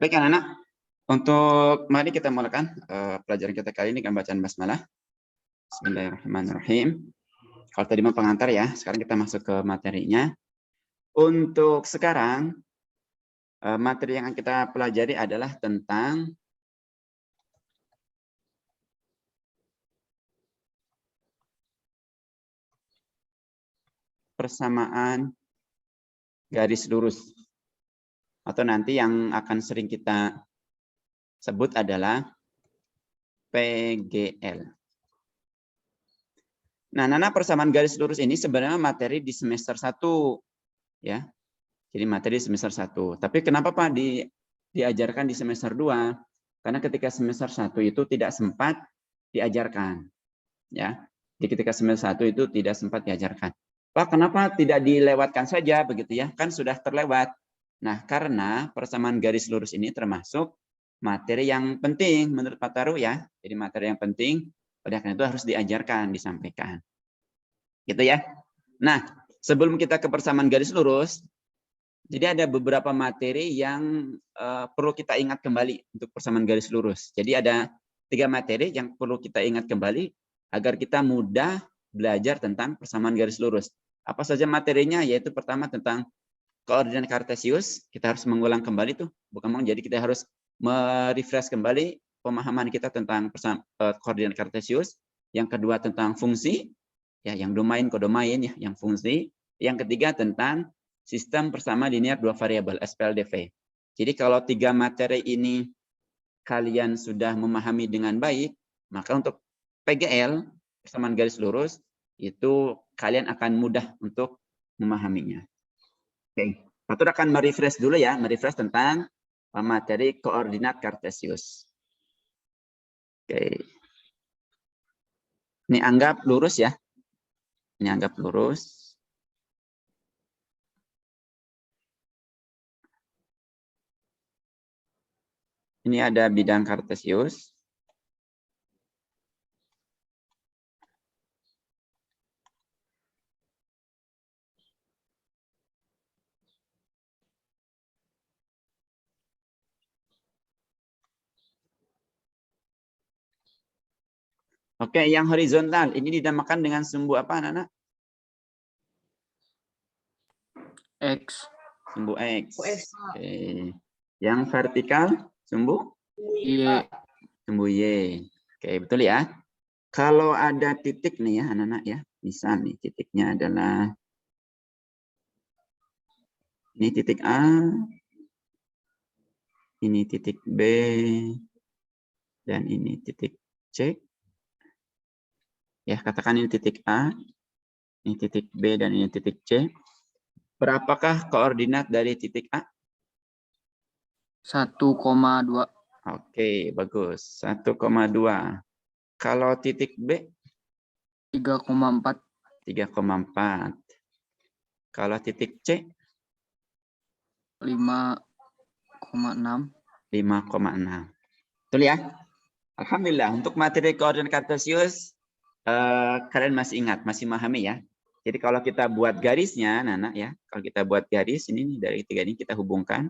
Baik anak-anak, untuk mari kita mulakan pelajaran kita kali ini dengan bacaan basmalah. Bismillahirrahmanirrahim. Kalau tadi mau pengantar ya, sekarang kita masuk ke materinya. Untuk sekarang, materi yang kita pelajari adalah tentang persamaan garis lurus. Atau nanti yang akan sering kita sebut adalah PGL. Nah, Nana, persamaan garis lurus ini sebenarnya materi di semester 1 ya. Jadi materi semester 1. Tapi kenapa Pak diajarkan di semester 2? Karena ketika semester 1 itu tidak sempat diajarkan. Ya. Jadi ketika semester 1 itu tidak sempat diajarkan. Pak, kenapa tidak dilewatkan saja begitu ya? Kan sudah terlewat. Nah, karena persamaan garis lurus ini termasuk materi yang penting menurut Pak Taru ya. Jadi materi yang penting, oleh karena itu harus diajarkan, disampaikan. Gitu ya. Nah, sebelum kita ke persamaan garis lurus, jadi ada beberapa materi yang perlu kita ingat kembali untuk persamaan garis lurus. Jadi ada 3 materi yang perlu kita ingat kembali agar kita mudah belajar tentang persamaan garis lurus. Apa saja materinya? Yaitu pertama tentang koordinat kartesius. Kita harus mengulang kembali tuh. Jadi kita harus merefresh kembali pemahaman kita tentang koordinat kartesius. Yang kedua tentang fungsi, ya, yang domain, kodomain, ya, yang fungsi. Yang ketiga tentang sistem persamaan linear 2 variabel SPLDV. Jadi kalau 3 materi ini kalian sudah memahami dengan baik, maka untuk PGL, persamaan garis lurus, itu kalian akan mudah untuk memahaminya. Oke, Patur akan merefresh dulu ya, merefresh tentang materi koordinat kartesius. Oke. Ini anggap lurus ya. Ini anggap lurus. Ini ada bidang kartesius. Oke, yang horizontal ini dinamakan dengan sumbu apa, anak-anak? X. Sumbu X. Oke. Yang vertikal sumbu Y. Sumbu Y. Oke, betul ya. Kalau ada titik nih ya, anak-anak ya. Misal nih titiknya adalah ini titik A, ini titik B, dan ini titik C. Ya, katakan ini titik A, ini titik B, dan ini titik C. Berapakah koordinat dari titik A? 1,2. Oke, bagus. 1,2. Kalau titik B? 3,4. 3,4. Kalau titik C? 5,6. 5,6. Betul ya? Alhamdulillah. Untuk materi koordinat kartesius, kalian masih ingat, masih memahami ya. Jadi kalau kita buat garisnya, Nana ya, kalau kita buat garis ini nih, dari 3 ini kita hubungkan.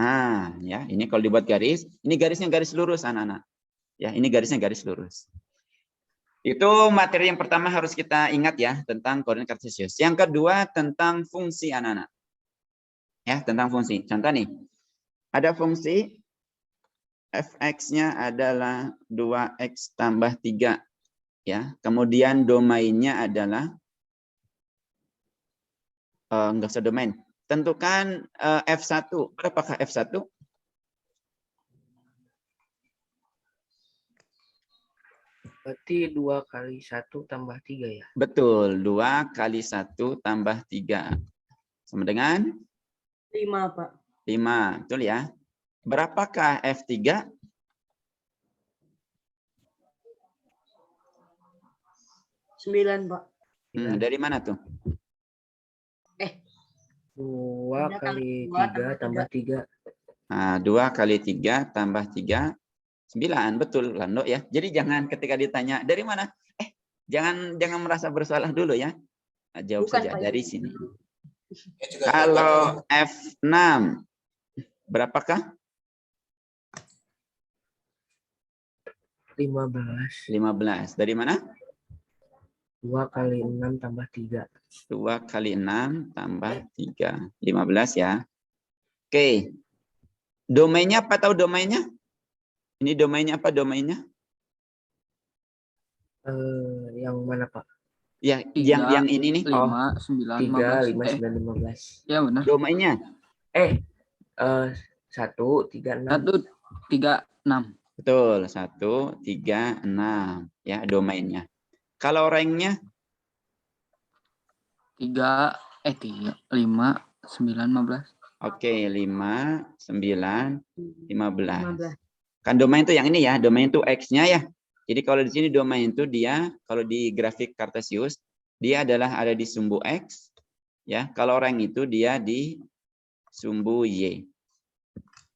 Nah, ya, ini kalau dibuat garis, ini garisnya garis lurus, anak-anak. Ya, ini garisnya garis lurus. Itu materi yang pertama harus kita ingat ya, tentang koordinat kartesius. Yang kedua tentang fungsi, anak-anak. Ya, tentang fungsi. Contoh nih, ada fungsi fx-nya adalah 2x tambah 3. Ya, kemudian domainnya adalah enggak usah domain. Tentukan F1. Berapakah F1? Berarti 2 kali 1 tambah 3 ya? Betul, 2 kali 1 tambah 3. Sama dengan? 5, Pak. 5, betul ya. Berapakah F3? 9, Pak. Dari mana tuh? 2 kali 3 tambah 3. Nah, 2 kali 3 tambah 3, 9. Betul, Lando ya. Jadi jangan ketika ditanya, dari mana? Jangan merasa bersalah dulu ya. Nah, jawab Bukan, saja, Pak, dari ini. sini. Kalau F6 berapakah? 15. 15. Dari mana? 2 kali 6 tambah 3. 2 kali 6 tambah 3. 15 ya. Oke. Domainnya apa tahu domainnya? Ini domainnya apa domainnya? Yang mana, Pak? Ya, 3, yang ini nih. 5, 9, 3, 15. 5, 9, 15. Ya benar. Domainnya. 1, 3, 6. 1, 3, 6. Betul, 1, 3, 6. Ya, domainnya. Kalau ranknya? 3, 5, 9, 15. Oke, 5, 9, 15. 15. Kan domain itu yang ini ya, domain itu X-nya ya. Jadi kalau di sini domain itu dia, kalau di grafik Cartesius, dia adalah ada di sumbu X. Ya, kalau rank itu dia di sumbu Y.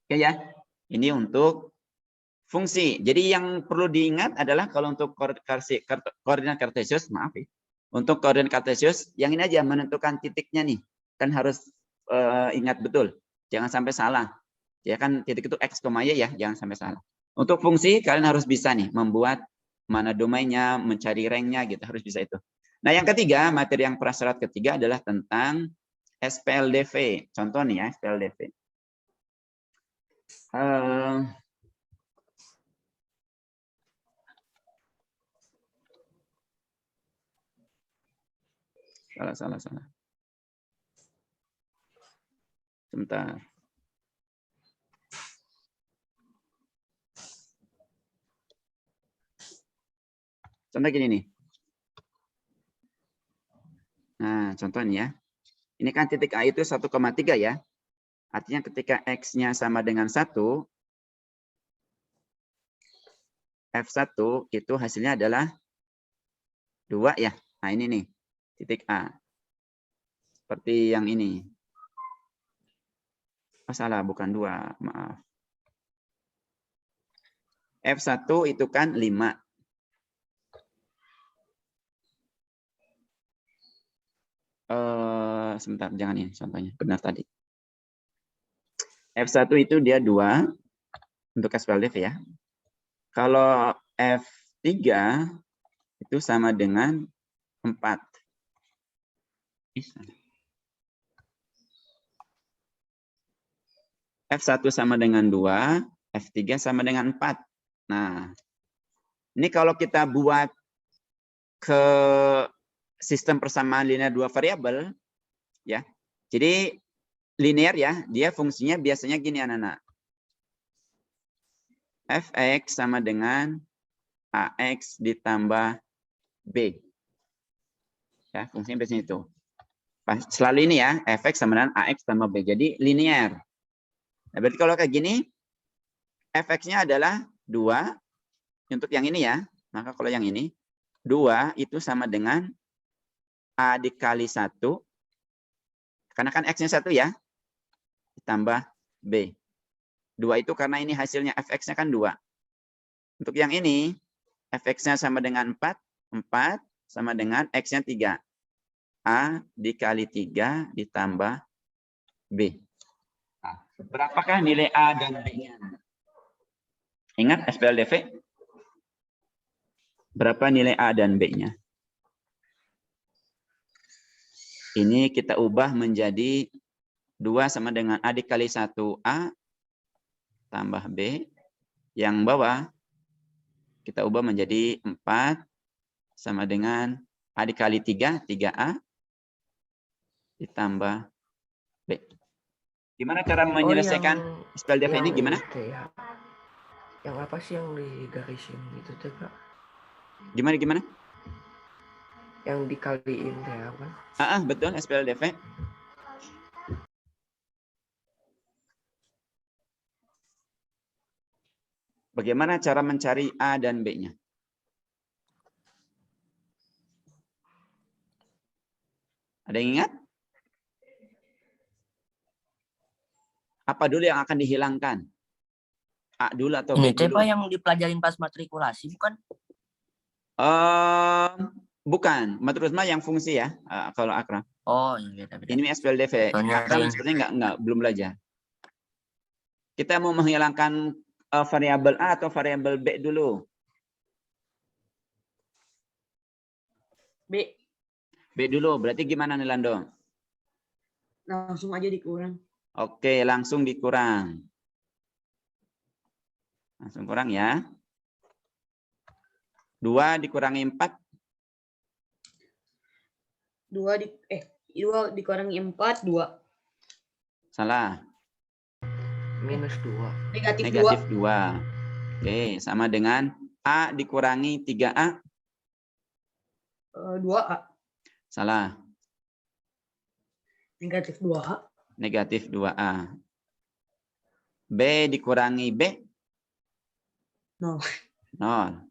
Oke ya, ini untuk fungsi. Jadi yang perlu diingat adalah kalau untuk koordinat Cartesius, maaf ya. Untuk koordinat Cartesius, yang ini aja menentukan titiknya nih. Kan harus ingat betul. Jangan sampai salah. Ya kan titik itu X, Y ya, jangan sampai salah. Untuk fungsi kalian harus bisa nih membuat mana domainnya, mencari ranknya gitu, harus bisa itu. Nah, yang ketiga, materi yang prasyarat ketiga adalah tentang SPLDV. Contoh nih ya, SPLDV. Salah. Sebentar. Contoh gini nih. Nah, contohnya ya. Ini kan titik A itu 1,3 ya. Artinya ketika X-nya sama dengan 1, F1 itu hasilnya adalah 2 ya. Nah, ini nih, titik A. Seperti yang ini. Oh, salah, bukan 2, maaf. F1 itu kan 5. Sebentar, jangan ini contohnya. Benar tadi. F1 itu dia 2 untuk SPLDV ya. Kalau F3 itu sama dengan 4. F1 sama dengan 2, F3 sama dengan 4. Nah, ini kalau kita buat ke sistem persamaan linear dua variabel, ya. Jadi linear ya, dia fungsinya biasanya gini anak-anak. Fx sama dengan Ax ditambah B. Ya, fungsinya biasanya itu. Selalu ini ya, Fx sama dengan Ax tambah B. Jadi linear. Nah, berarti kalau kayak gini, Fx-nya adalah 2. Untuk yang ini ya, maka kalau yang ini, 2 itu sama dengan A dikali 1. Karena kan X-nya 1 ya. Ditambah B. 2 itu karena ini hasilnya Fx-nya kan 2. Untuk yang ini, Fx-nya sama dengan 4. 4 sama dengan X-nya 3. A dikali 3 ditambah B. Nah, berapakah nilai A dan B-nya? Ingat SPLDV? Berapa nilai A dan B-nya? Ini kita ubah menjadi 2 sama dengan A dikali 1A tambah B. Yang bawah kita ubah menjadi 4 sama dengan A dikali 3, 3A ditambah B. Gimana cara menyelesaikan SPLDV ini? Gimana? Ya. Yang apa sih yang digarisin itu tuh, Kak? Gimana? Yang dikaliin ya kan? Betul, SPLDV. Bagaimana cara mencari A dan B-nya? Ada yang ingat? Apa dulu yang akan dihilangkan? A dulu atau B dulu? Ini Pak yang dipelajarin pas matrikulasi, bukan? Bukan. Matrusma yang fungsi ya, kalau Akram. Oh, iya beda-beda. Ini SPLDV. Soalnya Akram ada sepertinya belum belajar. Kita mau menghilangkan variabel A atau variabel B dulu. B. B dulu. Berarti gimana nih Lando? Langsung aja dikurang. Oke, langsung dikurang. Langsung kurang ya. 2 dikurangi 4. 2 dikurangi 4, 2. Salah. Minus 2. Negatif 2. Negatif 2. Oke, sama dengan A dikurangi 3A. 2A. Salah. Negatif 2A. Negatif 2A. B dikurangi B. 0. 0.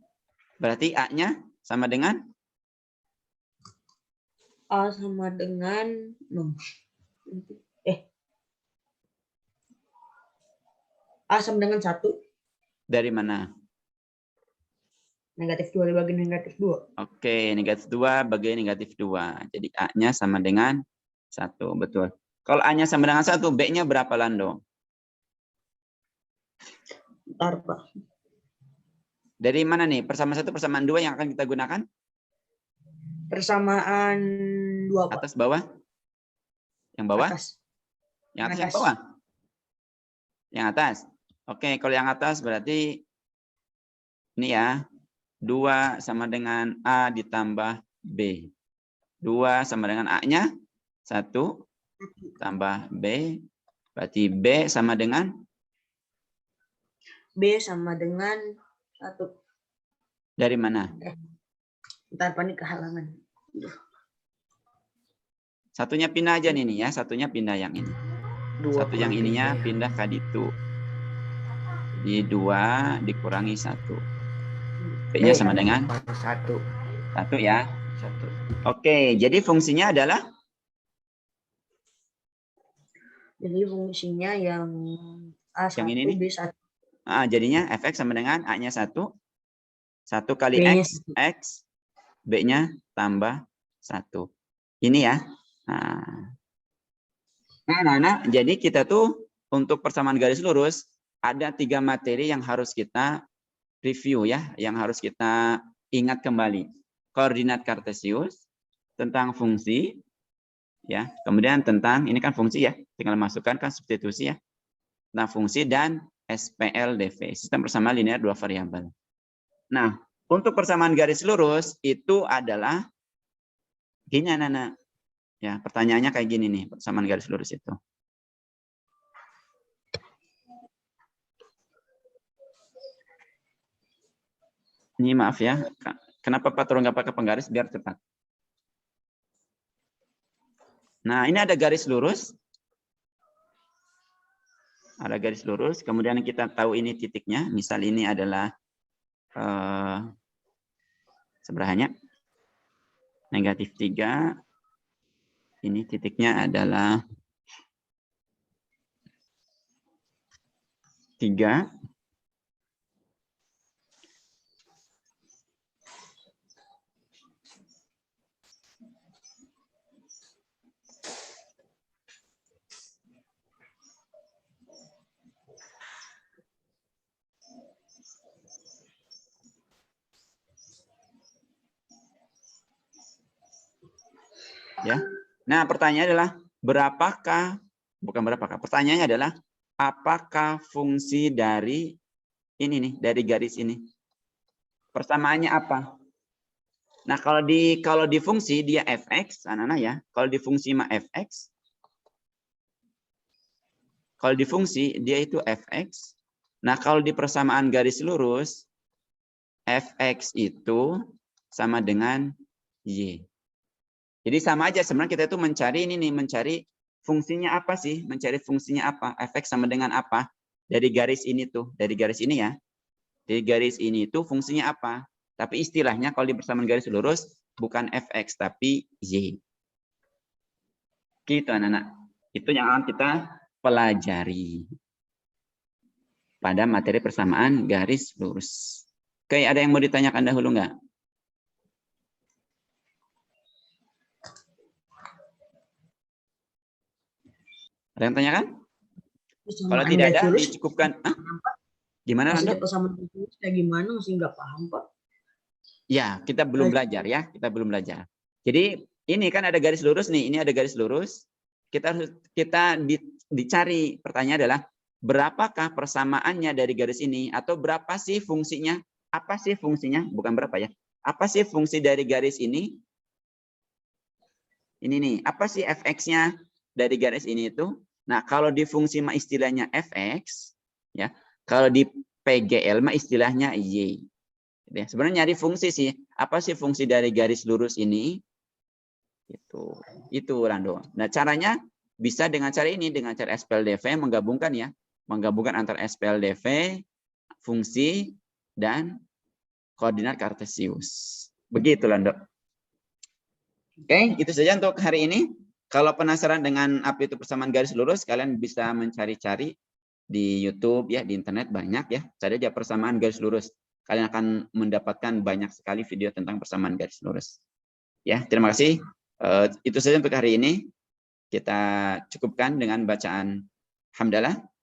Berarti A-nya sama dengan? A sama dengan 0. A sama dengan 1. Dari mana? Negatif 2 dibagi negatif 2. Oke, negatif 2 bagi negatif 2. Jadi A-nya sama dengan 1. Betul. Kalau A-nya sama dengan 1, B-nya berapa, Lando? Bentar, Pak. Dari mana nih? Persamaan 1, persamaan 2 yang akan kita gunakan? Persamaan 2, Pak. Atas, bawah? Yang bawah? Atas. Yang atas, yang Atas. bawah? Yang atas. Oke, kalau yang atas berarti ini ya. 2 sama dengan A ditambah B. 2 sama dengan A-nya 1 tambah B. Berarti B sama dengan? B sama dengan 1. Dari mana? Bentar, Pak, ini kehalangan. Satunya pindah aja nih ya. Satunya pindah yang ini. 2 Satu yang kurang ininya 3 ya. pindah ke ditu. Di 2 dikurangi 1. B-nya sama dengan 1. 1 ya. 1. Oke, jadi fungsinya adalah? Jadi fungsinya yang A1, Yang ini nih? B1. Jadinya fx sama dengan A-nya 1. 1 kali B-nya X. X. B-nya tambah 1. Ini ya. Nah, jadi kita tuh untuk persamaan garis lurus ada 3 materi yang harus kita review ya, yang harus kita ingat kembali. Koordinat kartesius, tentang fungsi, ya. Kemudian tentang, ini kan fungsi ya, tinggal masukkan kan substitusi ya. Tentang fungsi dan SPLDV, sistem persamaan linear 2 variabel. Nah, untuk persamaan garis lurus itu adalah gini anak-anak. Ya, pertanyaannya kayak gini nih, persamaan garis lurus itu. Ini maaf ya, kenapa Pak Turun nggak pakai penggaris biar cepat. Nah, ini ada garis lurus. Ada garis lurus, kemudian kita tahu ini titiknya. Misal ini adalah sebelahnya negatif 3. Ini titiknya adalah 3. Ya. Nah, pertanyaannya adalah pertanyaannya adalah apakah fungsi dari ini nih, dari garis ini? Persamaannya apa? Nah, kalau di fungsi dia fx, anak-anak ya. Kalau di fungsi mah fx. Kalau di fungsi dia itu fx. Nah, kalau di persamaan garis lurus fx itu sama dengan y. Jadi sama aja sebenarnya kita itu mencari ini nih, mencari fungsinya apa sih? Mencari fungsinya apa? Fx sama dengan apa? Dari garis ini tuh, dari garis ini ya. Dari garis ini tuh fungsinya apa? Tapi istilahnya kalau di persamaan garis lurus bukan fx tapi y. Gitu anak-anak. Itu yang akan kita pelajari pada materi persamaan garis lurus. Oke, ada yang mau ditanyakan dahulu nggak? Ada yang tanyakan? Kalau Persamaan tidak garis ada, lurus, dicukupkan. Hah? Gimana, maksudnya Rando? persamaan garis lurus kayak gimana masih nggak paham Pak. Ya, kita belum belajar ya. Kita belum belajar. Jadi ini kan ada garis lurus nih. Ini ada garis lurus. Kita dicari. Pertanyaan adalah berapakah persamaannya dari garis ini atau berapa sih fungsinya? Apa sih fungsinya? Bukan berapa ya. Apa sih fungsi dari garis ini? Ini nih. Apa sih fx-nya dari garis ini itu? Nah, kalau di fungsi mah istilahnya fx, ya. Kalau di PGL mah istilahnya y. Ya, sebenarnya nyari fungsi sih. Apa sih fungsi dari garis lurus ini? Itu Rando. Nah, caranya bisa dengan cara ini, dengan cara SPLDV menggabungkan ya. Menggabungkan antara SPLDV, fungsi, dan koordinat kartesius. Begitu, Rando. Oke, itu saja untuk hari ini. Kalau penasaran dengan apa itu persamaan garis lurus, kalian bisa mencari-cari di YouTube ya, di internet banyak ya. Cari aja persamaan garis lurus. Kalian akan mendapatkan banyak sekali video tentang persamaan garis lurus. Ya, terima kasih. Itu saja untuk hari ini. Kita cukupkan dengan bacaan hamdalah.